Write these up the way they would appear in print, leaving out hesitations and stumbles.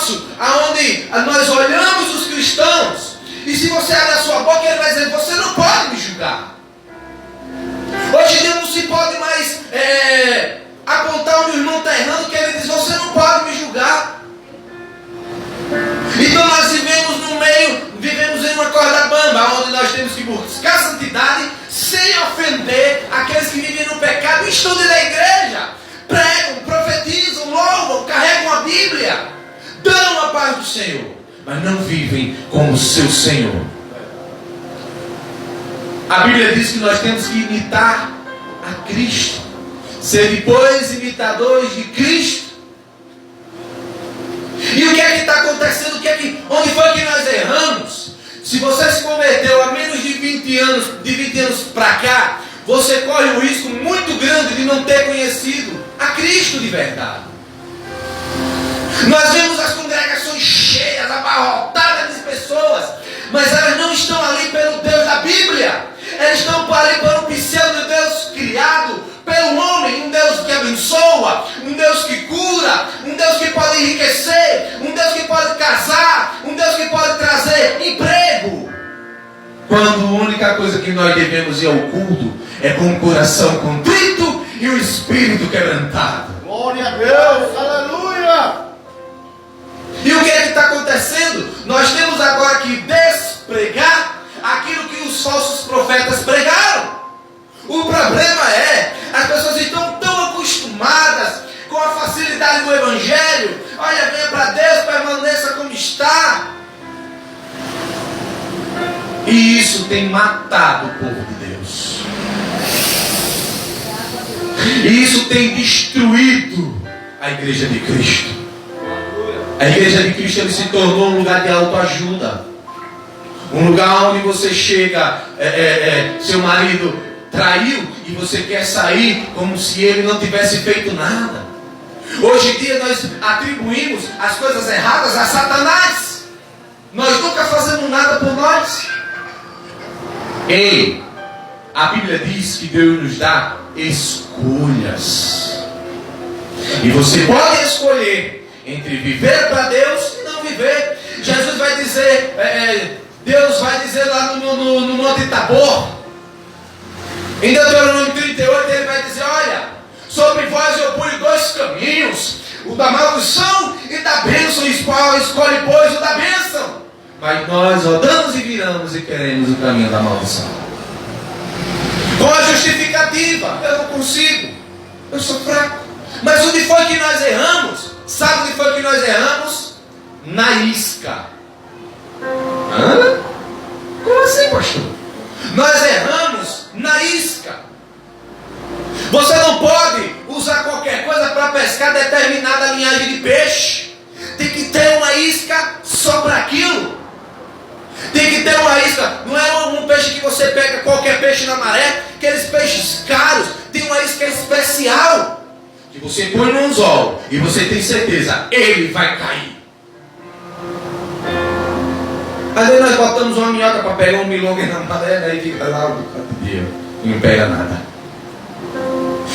nosso, aonde nós olhamos os cristãos, e se você abre a sua boca, ele vai dizer: você não pode me julgar. Hoje em dia não se pode mais apontar onde o irmão está errando, que ele diz: você não pode me julgar. Então nós vivemos em uma corda bamba, onde nós temos que buscar santidade sem ofender aqueles que vivem no pecado, estudam na igreja, pregam, profetizam, louvam, carregam a Bíblia, dão a paz do Senhor, mas não vivem como o seu Senhor. A Bíblia diz que nós temos que imitar a Cristo, ser depois imitadores de Cristo. E o que é que está acontecendo? Onde foi que nós erramos? Se você se converteu há menos de 20 anos para cá, você corre um risco muito grande de não ter conhecido a Cristo de verdade. Nós vemos as congregações cheias, abarrotadas de pessoas, mas elas não estão ali pelo Deus da Bíblia. Elas estão ali pelo pseudo-Deus criado pelo homem, um Deus que abençoa, um Deus que cura, um Deus que pode enriquecer, um Deus que pode casar, um Deus que pode trazer emprego. Quando a única coisa que nós devemos ir ao culto é com o coração contrito e o espírito quebrantado. Glória a Deus, aleluia! E o que é que está acontecendo? Nós temos agora que despregar aquilo que os falsos profetas pregaram. O problema é, as pessoas estão tão acostumadas com a facilidade do Evangelho. Olha, venha para Deus, permaneça como está. E isso tem matado o povo de Deus. E isso tem destruído a igreja de Cristo. A igreja de Cristo ele se tornou um lugar de autoajuda. Um lugar onde você chega, seu marido traiu e você quer sair como se ele não tivesse feito nada. Hoje em dia nós atribuímos as coisas erradas a Satanás. Nós nunca fazemos nada por nós. Ei, a Bíblia diz que Deus nos dá escolhas. E você pode escolher entre viver para Deus e não viver. Jesus vai dizer, Deus vai dizer lá no Monte Tabor, em Deuteronômio 38, ele vai dizer: olha, sobre vós eu ponho dois caminhos, o da maldição e da bênção. Escolhe, pois, o da bênção. Mas nós rodamos e viramos e queremos o caminho da maldição. Com a justificativa: eu não consigo, eu sou fraco. Mas onde foi que nós erramos? Sabe onde foi que nós erramos? Na isca. Hã? Como assim, pastor? Nós erramos na isca. Você não pode usar qualquer coisa para pescar determinada linhagem de peixe. Tem que ter uma isca só para aquilo. Tem que ter uma isca. Não é um peixe que você pega qualquer peixe na maré. Aqueles peixes caros. Tem uma isca especial que você põe no anzol e você tem certeza, ele vai cair. Aí nós botamos uma minhoca para pegar um milonga na maré, daí fica lá o dia e não pega nada.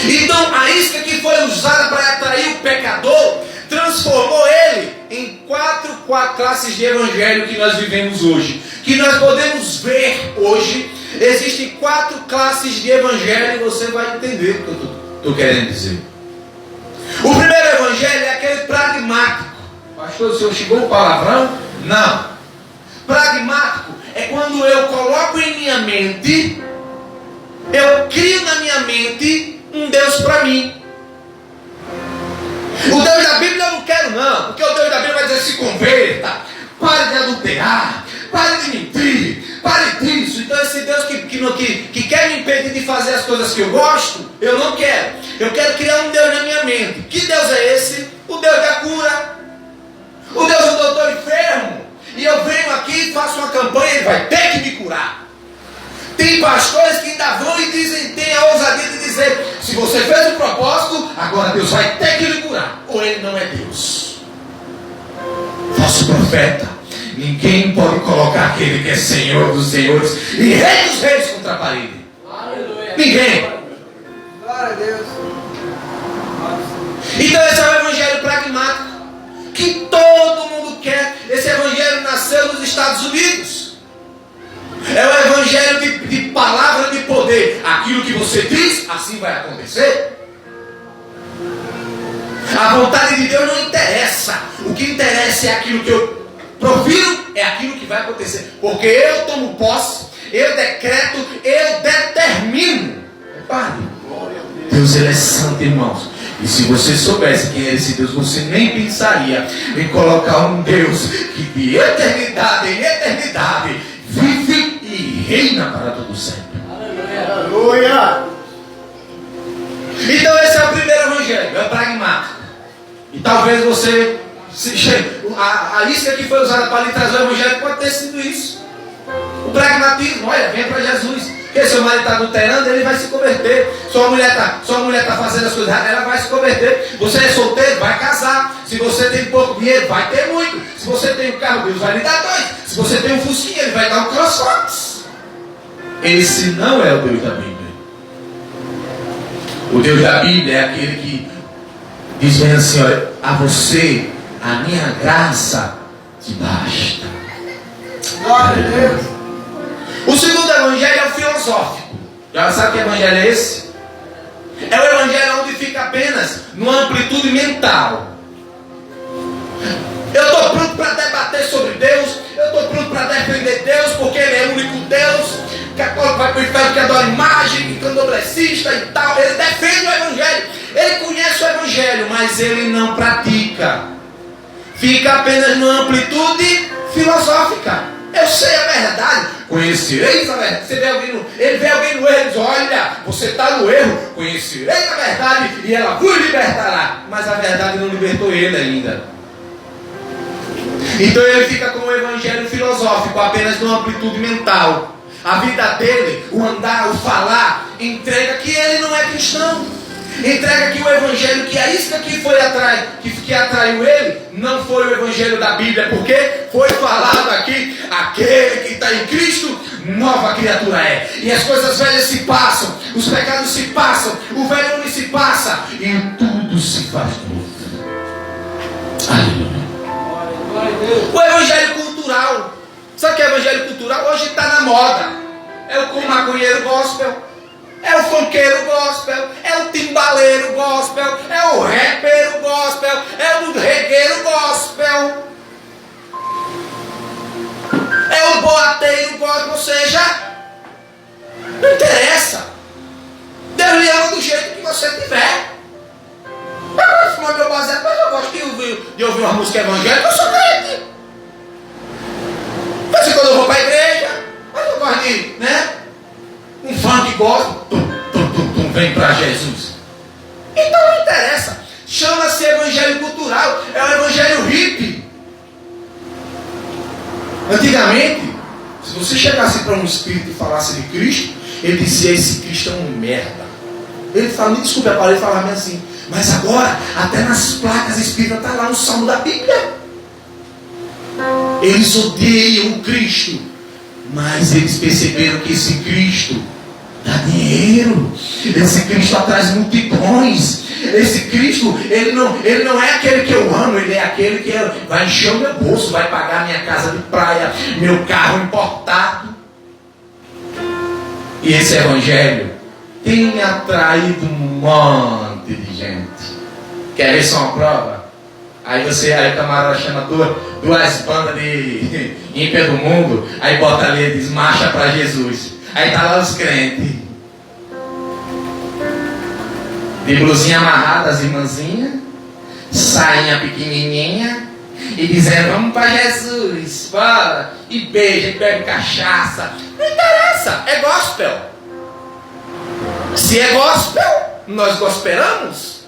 Então a isca que foi usada para atrair o pecador transformou ele em quatro classes de evangelho que nós vivemos hoje. Que nós podemos ver hoje. Existem 4 classes de evangelho e você vai entender o que eu estou querendo dizer. O primeiro evangelho é aquele pragmático. Pastor, o senhor chegou o palavrão? Não. Pragmático é quando eu coloco em minha mente, eu crio na minha mente um Deus para mim. O Deus da Bíblia eu não quero não, porque o Deus da Bíblia vai dizer: se converta, pare de adulterar, pare de mentir, pare disso. Então esse Deus que quer me impedir de fazer as coisas que eu gosto, eu não quero. Eu quero criar um Deus na minha mente. Que Deus é esse? O Deus da cura, o Deus do doutor enfermo. E eu venho aqui e faço uma campanha, ele vai ter que me curar. Tem pastores que ainda vão e dizem, tem a ousadia de dizer: se você fez o propósito, agora Deus vai ter que lhe curar. Ou ele não é Deus. Falso profeta. Ninguém pode colocar aquele que é Senhor dos senhores e Rei dos reis contra a parede. Aleluia. Ninguém. Glória a Deus. Então esse é o evangelho pragmático, que todo mundo Estados Unidos. É o evangelho de palavra de poder. Aquilo que você diz, assim vai acontecer. A vontade de Deus não interessa. O que interessa é aquilo que eu profiro, é aquilo que vai acontecer. Porque eu tomo posse, eu decreto, eu determino. Repare, Deus ele é santo, irmãos. E se você soubesse quem é esse Deus, você nem pensaria em colocar um Deus que de eternidade em eternidade vive e reina para todo sempre. Aleluia! Então esse é o primeiro evangelho, é o pragmático. E talvez você, a isca que foi usada para lhe trazer o evangelho pode ter sido isso. O pragmatismo, olha, vem para Jesus. Porque seu marido está adulterando, ele vai se converter. Sua mulher está fazendo as coisas erradas, ela vai se converter. Você é solteiro, vai casar. Se você tem pouco dinheiro, vai ter muito. Se você tem um carro, Deus vai lhe dar dois. Se você tem um fusquinha, ele vai dar um crossfox. Esse não é o Deus da Bíblia. O Deus da Bíblia é aquele que diz bem assim, olha, a você, a minha graça te basta. Glória a Deus. O segundo evangelho é o filosófico. Já sabe que evangelho é esse? É o evangelho onde fica apenas numa amplitude mental. Eu estou pronto para debater sobre Deus. Eu estou pronto para defender Deus, porque Ele é o único Deus. Católico vai para o inferno que adora imagem, candomblessista e tal. Ele defende o evangelho. Ele conhece o evangelho, mas ele não pratica. Fica apenas numa amplitude filosófica. Eu sei a verdade, conhecereis a verdade. Ele vê alguém no erro e diz, olha, você está no erro, conhecereis a verdade e ela vos libertará. Mas a verdade não libertou ele ainda. Então ele fica com o evangelho filosófico, apenas numa amplitude mental. A vida dele, o andar, o falar, entrega que ele não é cristão. Entrega que o evangelho, que a isca que atraiu ele, não foi o evangelho da Bíblia, porque foi falado aqui, aquele que está em Cristo, nova criatura é. E as coisas velhas se passam, os pecados se passam, o velho homem se passa, e tudo se faz novo. Aleluia. O evangelho cultural. Sabe o que é evangelho cultural? Hoje está na moda. É o maconheiro gospel. É o funkeiro gospel, é o timbaleiro gospel, é o rapero gospel, é o regueiro gospel, é o boateiro gospel, ou seja, não interessa. Deus lhe ama do jeito que você tiver. Eu gosto de fumar meu baseado, mas eu gosto de ouvir uma música evangélica, eu sou crente. Mas quando eu vou para a igreja, mas eu gosto de, um funk gospel, vem para Jesus. Então não interessa. Chama-se evangelho cultural. É o evangelho hippie. Antigamente, se você chegasse para um espírito e falasse de Cristo, ele dizia, esse Cristo é um merda. Ele fala, me desculpe a palavra, ele falava assim, mas agora, até nas placas espíritas está lá no salmo da Bíblia. Eles odeiam o Cristo, mas eles perceberam que esse Cristo dá dinheiro. Esse Cristo atrai multidões. Esse Cristo, ele não é aquele que eu amo, ele é aquele que vai encher o meu bolso, vai pagar minha casa de praia, meu carro importado. E esse evangelho tem atraído um monte de gente. Quer ver só uma prova? Aí o camarada chama duas bandas de ímpia do mundo, aí bota ali e diz, marcha para Jesus. Aí tá lá os crentes, de blusinha amarrada, as irmãzinhas, sainha pequenininha, e dizendo, vamos para Jesus, bora, e beija, e bebe cachaça. Não interessa, é gospel. Se é gospel, nós gospelamos.